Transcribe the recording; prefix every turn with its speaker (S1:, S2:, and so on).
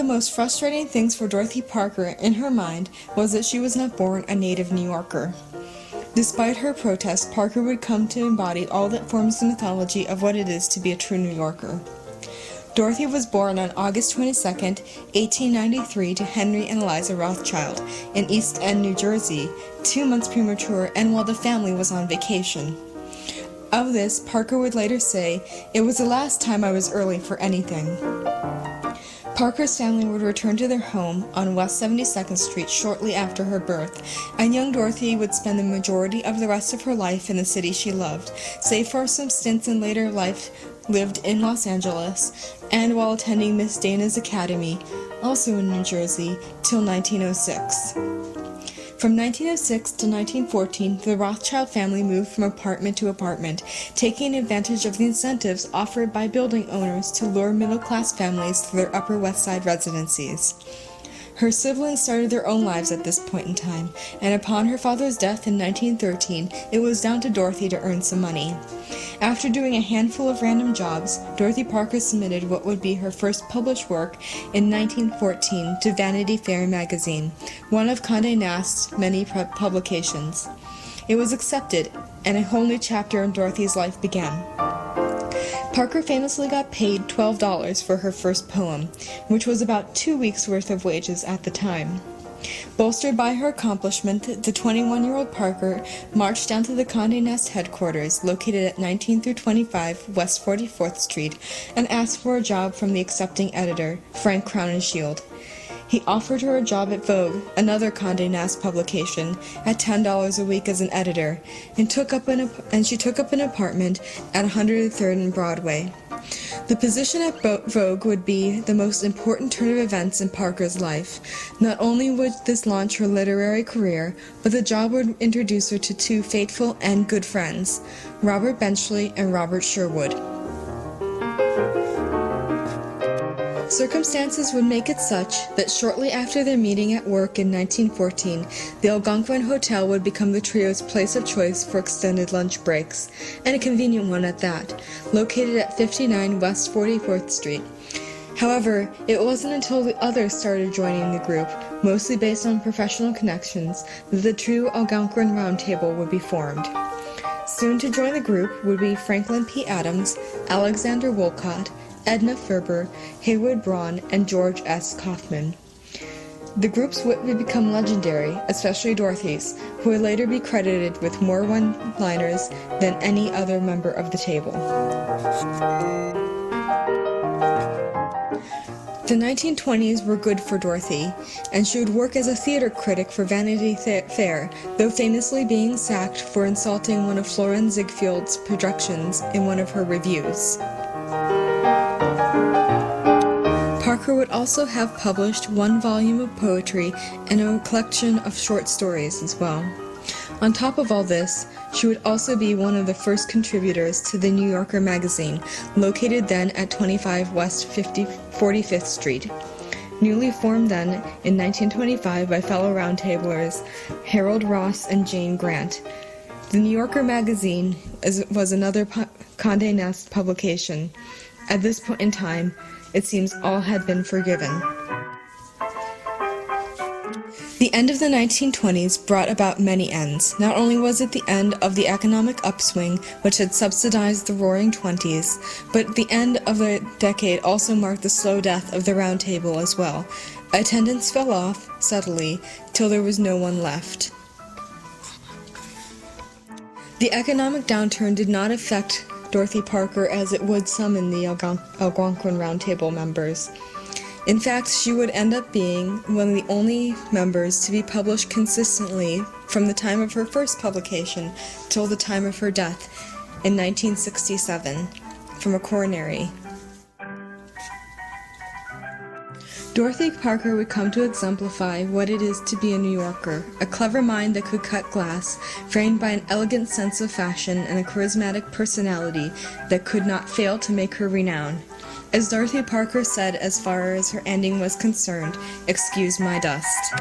S1: most frustrating things for Dorothy Parker in her mind was that she was not born a native New Yorker. Despite her protest, Parker would come to embody all that forms the mythology of what it is to be a true New Yorker. Dorothy was born on August 22, 1893 to Henry and Eliza Rothschild in East End, New Jersey, 2 months premature and while the family was on vacation. Of this, Parker would later say, "It was the last time I was early for anything." Parker's family would return to their home on West 72nd Street shortly after her birth, and young Dorothy would spend the majority of the rest of her life in the city she loved, save for some stints in later life lived in Los Angeles, and while attending Miss Dana's Academy, also in New Jersey, till 1906. From 1906 to 1914, the Rothschild family moved from apartment to apartment, taking advantage of the incentives offered by building owners to lure middle-class families to their Upper West Side residencies. Her siblings started their own lives at this point in time, and upon her father's death in 1913, it was down to Dorothy to earn some money. After doing a handful of random jobs, Dorothy Parker submitted what would be her first published work in 1914 to Vanity Fair magazine, one of Condé Nast's many publications. It was accepted, and a whole new chapter in Dorothy's life began. Parker famously got paid $12 for her first poem, which was about 2 weeks' worth of wages at the time. Bolstered by her accomplishment, the 21-year-old Parker marched down to the Condé Nast headquarters, located at 19 through 25 West 44th Street, and asked for a job from the accepting editor, Frank Crowninshield. He offered her a job at Vogue, another Condé Nast publication, at $10 a week as an editor, and she took up an apartment at 103rd and Broadway. The position at Vogue would be the most important turn of events in Parker's life. Not only would this launch her literary career, but the job would introduce her to two faithful and good friends, Robert Benchley and Robert Sherwood. Circumstances would make it such that shortly after their meeting at work in 1914, the Algonquin Hotel would become the trio's place of choice for extended lunch breaks, and a convenient one at that, located at 59 West 44th Street. However, it wasn't until the others started joining the group, mostly based on professional connections, that the true Algonquin Round Table would be formed. Soon to join the group would be Franklin P. Adams, Alexander Wolcott, Edna Ferber, Haywood Braun, and George S. Kaufman. The group's wit would become legendary, especially Dorothy's, who would later be credited with more one-liners than any other member of the table. The 1920s were good for Dorothy, and she would work as a theater critic for Vanity Fair, though famously being sacked for insulting one of Florenz Ziegfeld's productions in one of her reviews. Parker would also have published one volume of poetry and a collection of short stories as well. On top of all this, she would also be one of the first contributors to the New Yorker magazine, located then at 25 West 45th Street. Newly formed then in 1925 by fellow roundtablers Harold Ross and Jane Grant. The New Yorker magazine was another Condé Nast publication. At this point in time, it seems all had been forgiven. The end of the 1920s brought about many ends. Not only was it the end of the economic upswing, which had subsidized the Roaring Twenties, but the end of the decade also marked the slow death of the Round Table as well. Attendance fell off, subtly, till there was no one left. The economic downturn did not affect Dorothy Parker as it would some in the Algonquin Round Table members. In fact, she would end up being one of the only members to be published consistently from the time of her first publication till the time of her death in 1967 from a coronary. Dorothy Parker would come to exemplify what it is to be a New Yorker, a clever mind that could cut glass, framed by an elegant sense of fashion and a charismatic personality that could not fail to make her renowned. As Dorothy Parker said as far as her ending was concerned, "Excuse my dust."